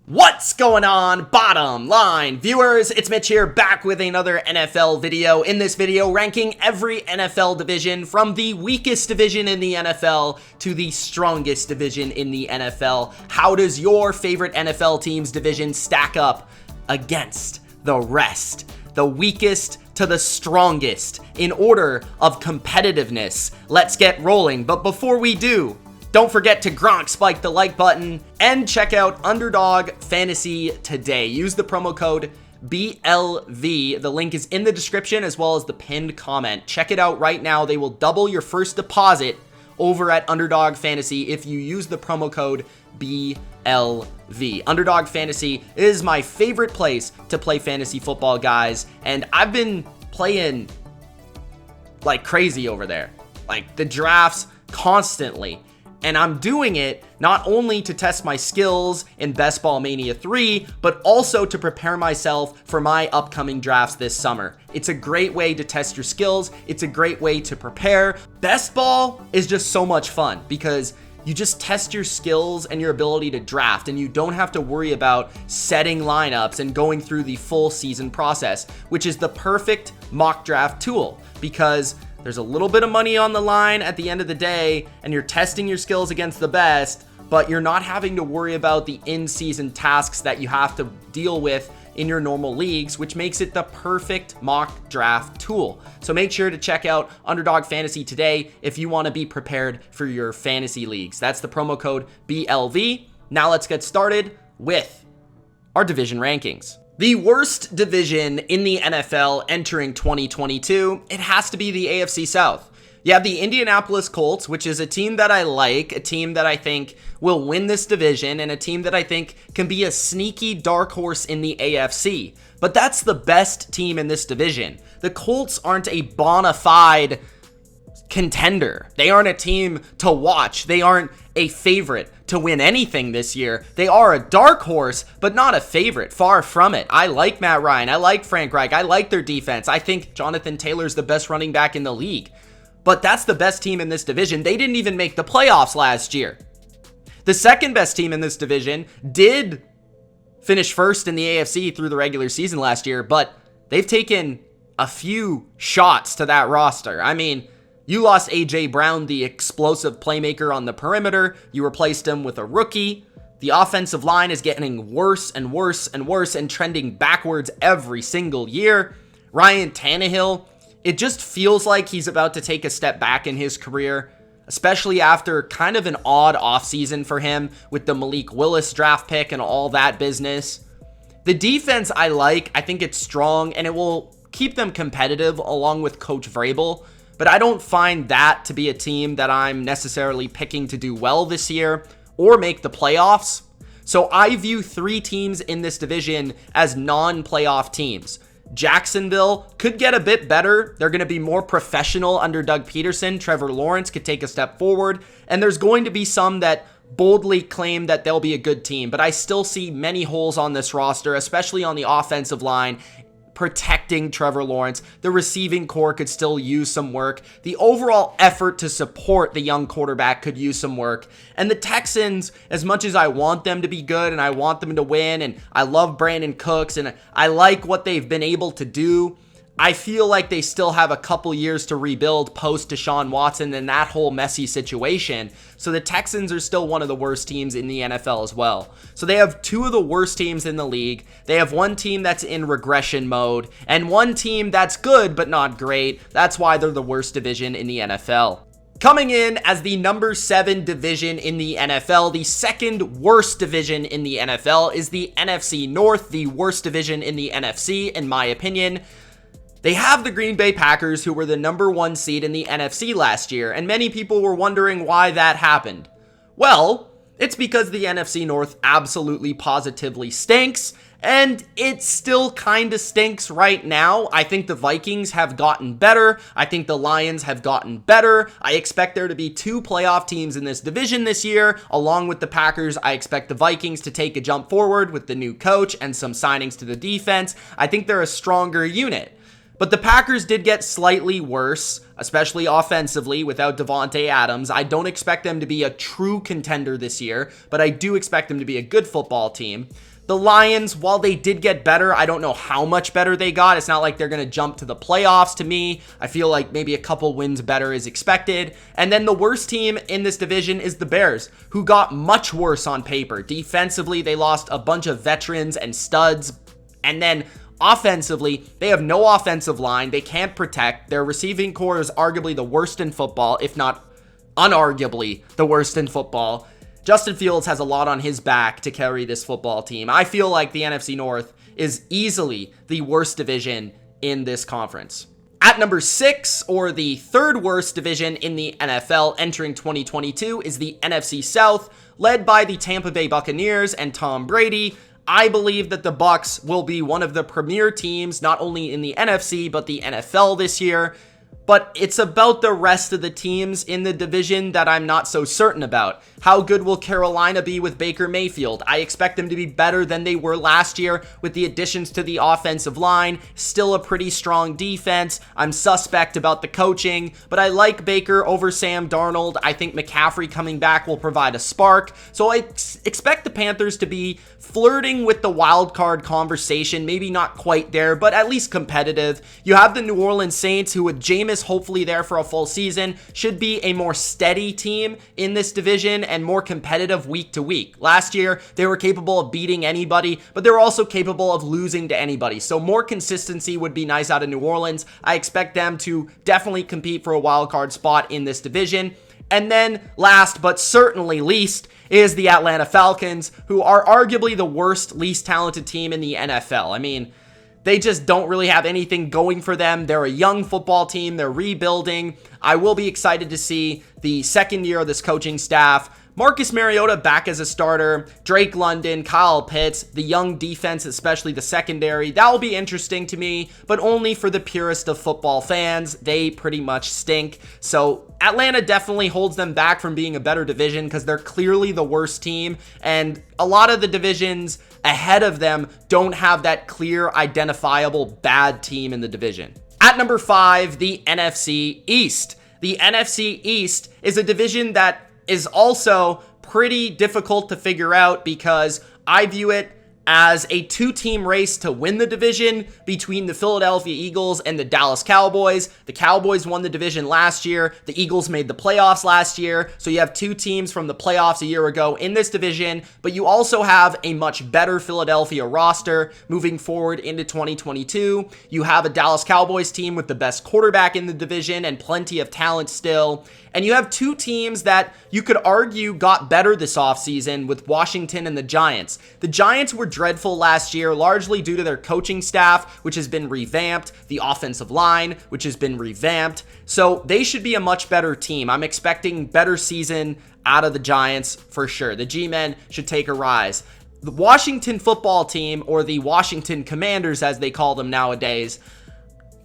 What's going on, bottom line viewers? It's Mitch here, back with another NFL video. In this video, ranking every NFL division from the weakest division in the NFL to the strongest division in the NFL. How does your favorite NFL team's division stack up against the rest? The weakest to the strongest in order of competitiveness. Let's get rolling, but before we do, don't forget to spike the like button and check out Underdog Fantasy today. Use the promo code BLV. The link is in the description as well as the pinned comment. Check it out right now. They will double your first deposit over at Underdog Fantasy if you use the promo code BLV. Underdog Fantasy is my favorite place to play fantasy football, guys, and I've been playing like crazy over there. Like the drafts constantly. And I'm doing it not only to test my skills in Best Ball Mania 3, but also to prepare myself for my upcoming drafts this summer. It's a great way to test your skills. It's a great way to prepare. Best Ball is just so much fun because you just test your skills and your ability to draft, and you don't have to worry about setting lineups and going through the full season process, which is the perfect mock draft tool because there's a little bit of money on the line at the end of the day, and you're testing your skills against the best, but you're not having to worry about the in-season tasks that you have to deal with in your normal leagues, which makes it the perfect mock draft tool. So make sure to check out Underdog Fantasy today if you want to be prepared for your fantasy leagues. That's the promo code BLV. Now let's get started with our division rankings. The worst division in the NFL entering 2022, it has to be the AFC South. You have the Indianapolis Colts, which is a team that I like, a team that I think will win this division, and a team that I think can be a sneaky dark horse in the AFC. But that's the best team in this division. The Colts aren't a bona fide contender. They aren't a team to watch. They aren't a favorite to win anything this year. They are a dark horse, but not a favorite. Far from it. I like Matt Ryan. I like Frank Reich. I like their defense. I think Jonathan Taylor's the best running back in the league. But that's the best team in this division. They didn't even make the playoffs last year. The second best team in this division did finish first in the AFC through the regular season last year, but they've taken a few shots to that roster. I mean, you lost A.J. Brown, the explosive playmaker on the perimeter. You replaced him with a rookie. The offensive line is getting worse and worse and worse and trending backwards every single year. Ryan Tannehill, it just feels like he's about to take a step back in his career, especially after kind of an odd offseason for him with the Malik Willis draft pick and all that business. The defense I like. I think it's strong and it will keep them competitive along with Coach Vrabel. But I don't find that to be a team that I'm necessarily picking to do well this year or make the playoffs. So I view three teams in this division as non-playoff teams. Jacksonville could get a bit better. They're going to be more professional under Doug Peterson. Trevor Lawrence could take a step forward. And there's going to be some that boldly claim that they'll be a good team. But I still see many holes on this roster, especially on the offensive line, protecting Trevor Lawrence. The receiving core could still use some work. The overall effort to support the young quarterback could use some work. And the Texans, as much as I want them to be good and I want them to win, and I love Brandon Cooks and I like what they've been able to do, I feel like they still have a couple years to rebuild post Deshaun Watson and that whole messy situation. So the Texans are still one of the worst teams in the NFL as well. So they have two of the worst teams in the league. They have one team that's in regression mode and one team that's good but not great. That's why they're the worst division in the NFL. Coming in as the number 7 division in the NFL, the second worst division in the NFL is the NFC North, the worst division in the NFC, in my opinion. They have the Green Bay Packers, who were the number 1 seed in the NFC last year, and many people were wondering why that happened. Well, it's because the NFC North absolutely positively stinks, and it still kind of stinks right now. I think the Vikings have gotten better. I think the Lions have gotten better. I expect there to be 2 playoff teams in this division this year. Along with the Packers, I expect the Vikings to take a jump forward with the new coach and some signings to the defense. I think they're a stronger unit. But the Packers did get slightly worse, especially offensively without Devontae Adams. I don't expect them to be a true contender this year, but I do expect them to be a good football team. The Lions, while they did get better, I don't know how much better they got. It's not like they're going to jump to the playoffs to me. I feel like maybe a couple wins better is expected. And then the worst team in this division is the Bears, who got much worse on paper. Defensively, they lost a bunch of veterans and studs. And then offensively, they have no offensive line. They can't protect. Their receiving core is arguably the worst in football, if not unarguably the worst in football. Justin Fields has a lot on his back to carry this football team. I feel like the NFC North is easily the worst division in this conference. At number 6, or the third worst division in the NFL entering 2022, is the NFC South, led by the Tampa Bay Buccaneers and Tom Brady. I believe that the Bucs will be one of the premier teams, not only in the NFC, but the NFL this year. But it's about the rest of the teams in the division that I'm not so certain about. How good will Carolina be with Baker Mayfield? I expect them to be better than they were last year with the additions to the offensive line. Still a pretty strong defense. I'm suspect about the coaching, but I like Baker over Sam Darnold. I think McCaffrey coming back will provide a spark. So I expect the Panthers to be flirting with the wild card conversation. Maybe not quite there, but at least competitive. You have the New Orleans Saints, who with Jameis hopefully there for a full season, should be a more steady team in this division and more competitive week to week. Last year, they were capable of beating anybody, but they were also capable of losing to anybody. So more consistency would be nice out of New Orleans. I expect them to definitely compete for a wild card spot in this division. And then last but certainly least is the Atlanta Falcons, who are arguably the worst, least talented team in the NFL. I mean, they just don't really have anything going for them. They're a young football team. They're rebuilding. I will be excited to see the second year of this coaching staff. Marcus Mariota back as a starter, Drake London, Kyle Pitts, the young defense, especially the secondary. That will be interesting to me, but only for the purest of football fans. They pretty much stink. So Atlanta definitely holds them back from being a better division because they're clearly the worst team, and a lot of the divisions ahead of them don't have that clear, identifiable bad team in the division. At number 5, the NFC East. The NFC East is a division that is also pretty difficult to figure out because I view it as a two-team race to win the division between the Philadelphia Eagles and the Dallas Cowboys. The Cowboys won the division last year. The Eagles made the playoffs last year. So you have two teams from the playoffs a year ago in this division, but you also have a much better Philadelphia roster moving forward into 2022. You have a Dallas Cowboys team with the best quarterback in the division and plenty of talent still. And you have two teams that you could argue got better this offseason with Washington and the Giants. The Giants were dreadful last year, largely due to their coaching staff, which has been revamped, the offensive line, which has been revamped. So they should be a much better team. I'm expecting better season out of the Giants for sure. The G-Men should take a rise. The Washington football team, or the Washington Commanders as they call them nowadays,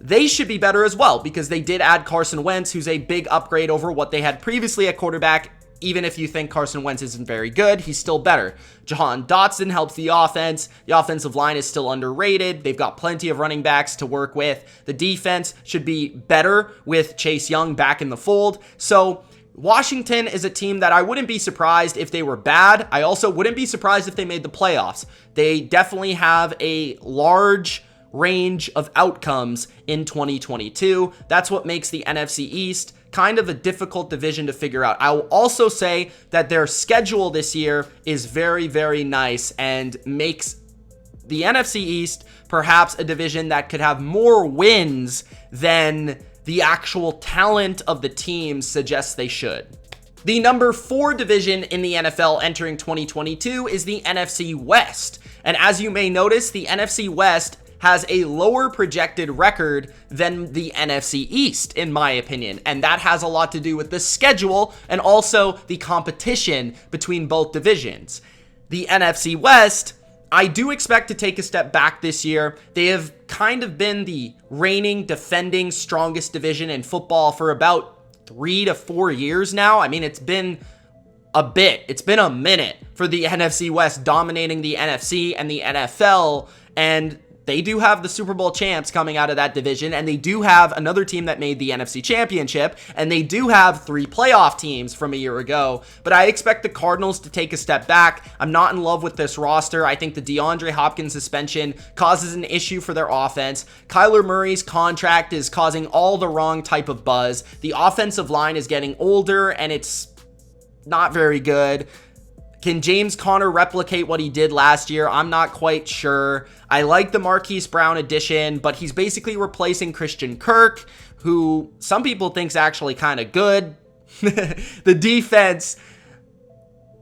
they should be better as well because they did add Carson Wentz, who's a big upgrade over what they had previously at quarterback. Even if you think Carson Wentz isn't very good, he's still better. Jahan Dotson helps the offense. The offensive line is still underrated. They've got plenty of running backs to work with. The defense should be better with Chase Young back in the fold. So Washington is a team that I wouldn't be surprised if they were bad. I also wouldn't be surprised if they made the playoffs. They definitely have a large range of outcomes in 2022. That's what makes the NFC East kind of a difficult division to figure out. I will also say that their schedule this year is very, very nice and makes the NFC East perhaps a division that could have more wins than the actual talent of the teams suggests they should. The number 4 division in the NFL entering 2022 is the NFC West. And as you may notice, the NFC West has a lower projected record than the NFC East, in my opinion. And that has a lot to do with the schedule and also the competition between both divisions. The NFC West, I do expect to take a step back this year. They have kind of been the reigning, defending, strongest division in football for about 3 to 4 years now. I mean, it's been a bit. It's been a minute for the NFC West dominating the NFC and the NFL. And they do have the Super Bowl champs coming out of that division, and they do have another team that made the NFC Championship, and they do have 3 playoff teams from a year ago. But I expect the Cardinals to take a step back. I'm not in love with this roster. I think the DeAndre Hopkins suspension causes an issue for their offense. Kyler Murray's contract is causing all the wrong type of buzz. The offensive line is getting older, and it's not very good. Can James Conner replicate what he did last year? I'm not quite sure. I like the Marquise Brown addition, but he's basically replacing Christian Kirk, who some people think's actually kind of good. The defense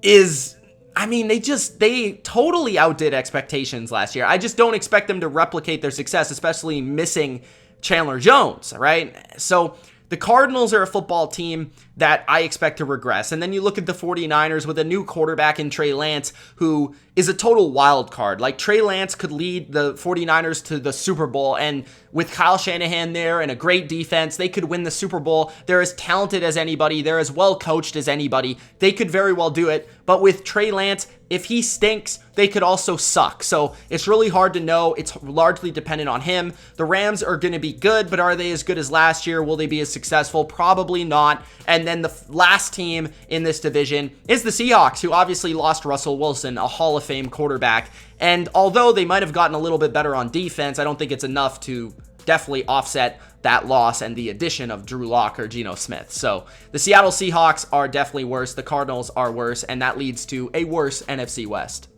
is, I mean, they totally outdid expectations last year. I just don't expect them to replicate their success, especially missing Chandler Jones, right? So the Cardinals are a football team that I expect to regress. And then you look at the 49ers with a new quarterback in Trey Lance, who is a total wild card. Like, Trey Lance could lead the 49ers to the Super Bowl, and with Kyle Shanahan there and a great defense, they could win the Super Bowl. They're as talented as anybody. They're as well coached as anybody. They could very well do it. But with Trey Lance, if he stinks, they could also suck. So it's really hard to know. It's largely dependent on him. The Rams are going to be good, but are they as good as last year? Will they be as successful? Probably not. And then the last team in this division is the Seahawks, who obviously lost Russell Wilson, a Hall of Fame quarterback. And although they might have gotten a little bit better on defense, I don't think it's enough to definitely offset that loss and the addition of Drew Lock or Geno Smith. So the Seattle Seahawks are definitely worse. The Cardinals are worse, and that leads to a worse NFC West.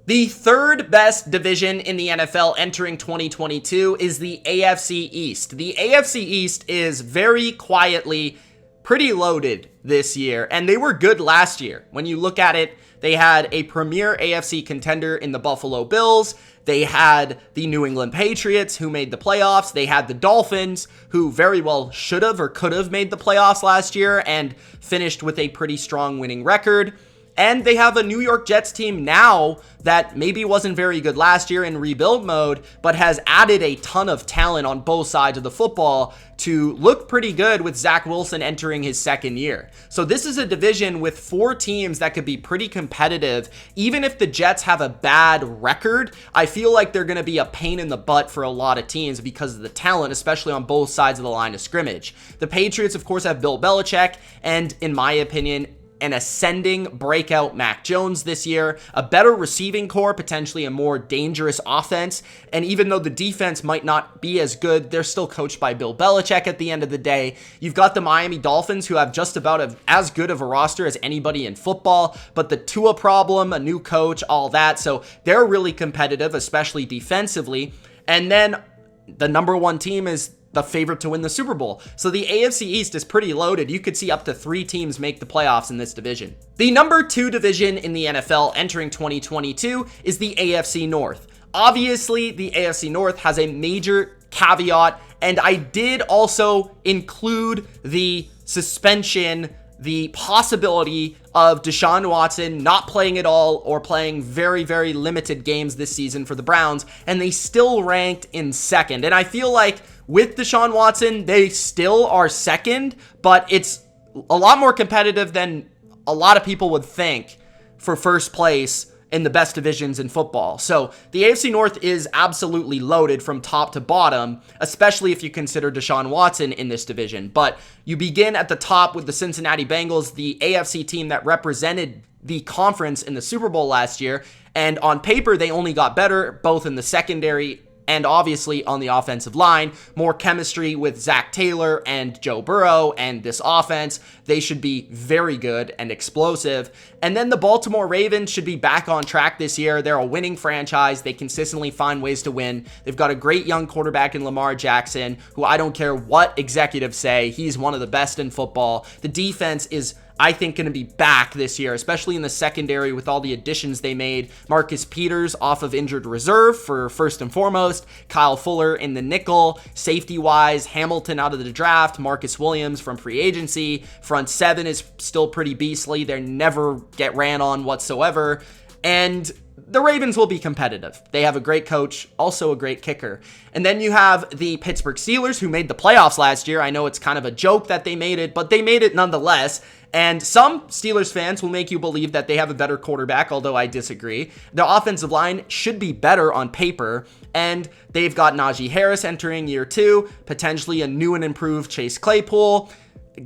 The third best division in the NFL entering 2022 is the AFC East. The AFC East is very quietly pretty loaded this year, and they were good last year. When you look at it, they had a premier AFC contender in the Buffalo Bills. They had the New England Patriots, who made the playoffs. They had the Dolphins, who very well should have or could have made the playoffs last year and finished with a pretty strong winning record. And they have a New York Jets team now that maybe wasn't very good last year in rebuild mode, but has added a ton of talent on both sides of the football to look pretty good with Zach Wilson entering his second year. So this is a division with 4 teams that could be pretty competitive. Even if the Jets have a bad record, I feel like they're going to be a pain in the butt for a lot of teams because of the talent, especially on both sides of the line of scrimmage. The Patriots, of course, have Bill Belichick, and in my opinion, an ascending breakout Mac Jones this year, a better receiving core, potentially a more dangerous offense. And even though the defense might not be as good, they're still coached by Bill Belichick at the end of the day. You've got the Miami Dolphins, who have just about as good of a roster as anybody in football, but the Tua problem, a new coach, all that. So they're really competitive, especially defensively. And then the number 1 team is the favorite to win the Super Bowl. So the AFC East is pretty loaded. You could see up to 3 teams make the playoffs in this division. The number 2 division in the NFL entering 2022 is the AFC North. Obviously, the AFC North has a major caveat, and I did also include the suspension, the possibility of Deshaun Watson not playing at all or playing very, very limited games this season for the Browns, and they still ranked in second. And I feel like with Deshaun Watson, they still are second, but it's a lot more competitive than a lot of people would think for first place in the best divisions in football. So the AFC North is absolutely loaded from top to bottom, especially if you consider Deshaun Watson in this division. But you begin at the top with the Cincinnati Bengals, the AFC team that represented the conference in the Super Bowl last year. And on paper, they only got better, both in the secondary and obviously on the offensive line. More chemistry with Zach Taylor and Joe Burrow and this offense. They should be very good and explosive. And then the Baltimore Ravens should be back on track this year. They're a winning franchise. They consistently find ways to win. They've got a great young quarterback in Lamar Jackson, who I don't care what executives say, he's one of the best in football. The defense is, I think, going to be back this year, especially in the secondary with all the additions they made. Marcus Peters off of injured reserve for first and foremost. Kyle Fuller in the nickel. Safety-wise, Hamilton out of the draft. Marcus Williams from free agency. Front 7 is still pretty beastly. They never get ran on whatsoever. And the Ravens will be competitive. They have a great coach, also a great kicker. And then you have the Pittsburgh Steelers, who made the playoffs last year. I know it's kind of a joke that they made it, but they made it nonetheless. And some Steelers fans will make you believe that they have a better quarterback, although I disagree. Their offensive line should be better on paper, and they've got Najee Harris entering year 2, potentially a new and improved Chase Claypool,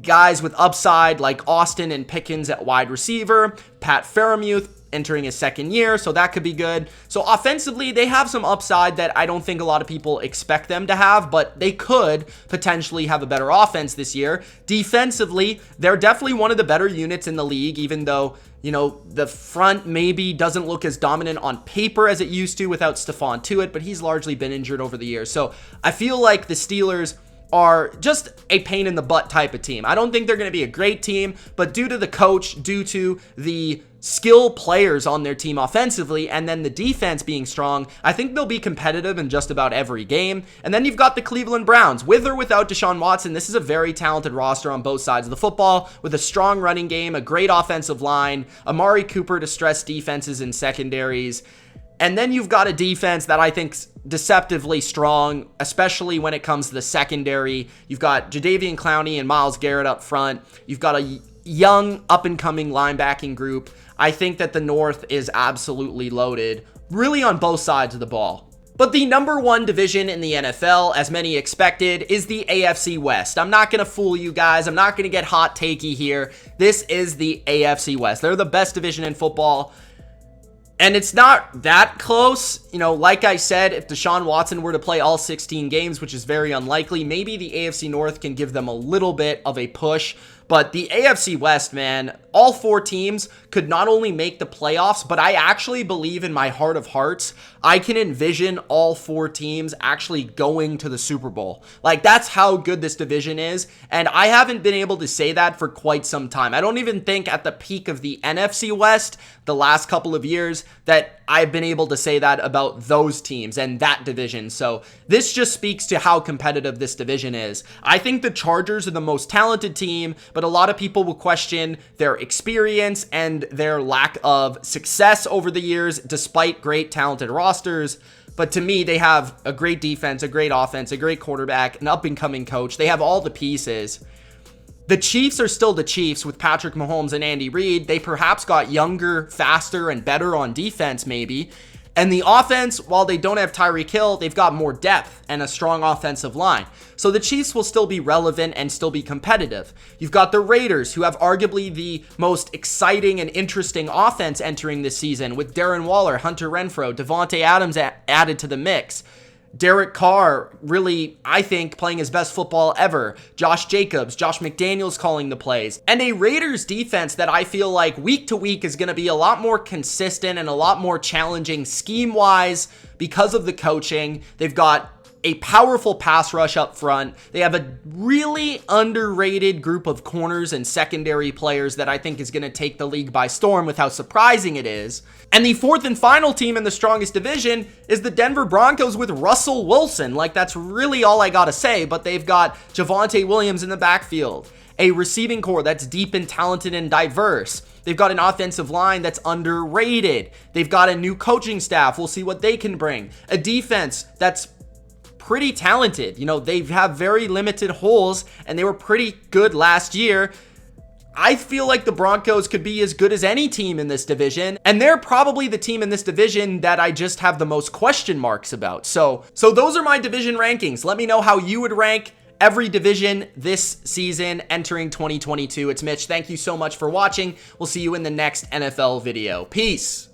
guys with upside like Austin and Pickens at wide receiver, Pat Freiermuth entering his second year, so that could be good. So offensively, they have some upside that I don't think a lot of people expect them to have, but they could potentially have a better offense this year. Defensively, they're definitely one of the better units in the league, even though, you know, the front maybe doesn't look as dominant on paper as it used to without Stephon Tuitt, but he's largely been injured over the years. So I feel like the Steelers are just a pain in the butt type of team. I don't think they're going to be a great team, but due to the coach, due to the skill players on their team offensively, and then the defense being strong, I think they'll be competitive in just about every game. And then you've got the Cleveland Browns. With or without Deshaun Watson, this is a very talented roster on both sides of the football, with a strong running game, a great offensive line, Amari Cooper to stress defenses and secondaries. And then you've got a defense that I think's deceptively strong, especially when it comes to the secondary. You've got Jadeveon Clowney and Myles Garrett up front. You've got a young, up-and-coming linebacking group. I think that the North is absolutely loaded, really on both sides of the ball. But the number 1 division in the NFL, as many expected, is the AFC West. I'm not going to fool you guys. I'm not going to get hot takey here. This is the AFC West. They're the best division in football. And it's not that close. You know, like I said, if Deshaun Watson were to play all 16 games, which is very unlikely, maybe the AFC North can give them a little bit of a push. But the AFC West, man, all 4 teams could not only make the playoffs, but I actually believe in my heart of hearts, I can envision all 4 teams actually going to the Super Bowl. Like, that's how good this division is. And I haven't been able to say that for quite some time. I don't even think at the peak of the NFC West, the last couple of years, that I've been able to say that about those teams and that division. So this just speaks to how competitive this division is. I think the Chargers are the most talented team, but a lot of people will question their experience and their lack of success over the years, despite great talented rosters. But to me, they have a great defense, a great offense, a great quarterback, an up-and-coming coach. They have all the pieces. The Chiefs are still the Chiefs with Patrick Mahomes and Andy Reid. They perhaps got younger, faster, and better on defense maybe. And the offense, while they don't have Tyreek Hill, they've got more depth and a strong offensive line. So the Chiefs will still be relevant and still be competitive. You've got the Raiders, who have arguably the most exciting and interesting offense entering this season, with Darren Waller, Hunter Renfrow, Devontae Adams added to the mix. Derek Carr, really, I think, playing his best football ever. Josh Jacobs, Josh McDaniels calling the plays. And a Raiders defense that I feel like week to week is going to be a lot more consistent and a lot more challenging scheme-wise because of the coaching. They've got a powerful pass rush up front. They have a really underrated group of corners and secondary players that I think is going to take the league by storm with how surprising it is. And the 4th and final team in the strongest division is the Denver Broncos with Russell Wilson. Like, that's really all I got to say, but they've got Javonte Williams in the backfield, a receiving core that's deep and talented and diverse. They've got an offensive line that's underrated. They've got a new coaching staff. We'll see what they can bring. A defense that's pretty talented. You know, they have very limited holes, and they were pretty good last year. I feel like the Broncos could be as good as any team in this division, and they're probably the team in this division that I just have the most question marks about. So those are my division rankings. Let me know how you would rank every division this season entering 2022. It's Mitch. Thank you so much for watching. We'll see you in the next NFL video. Peace.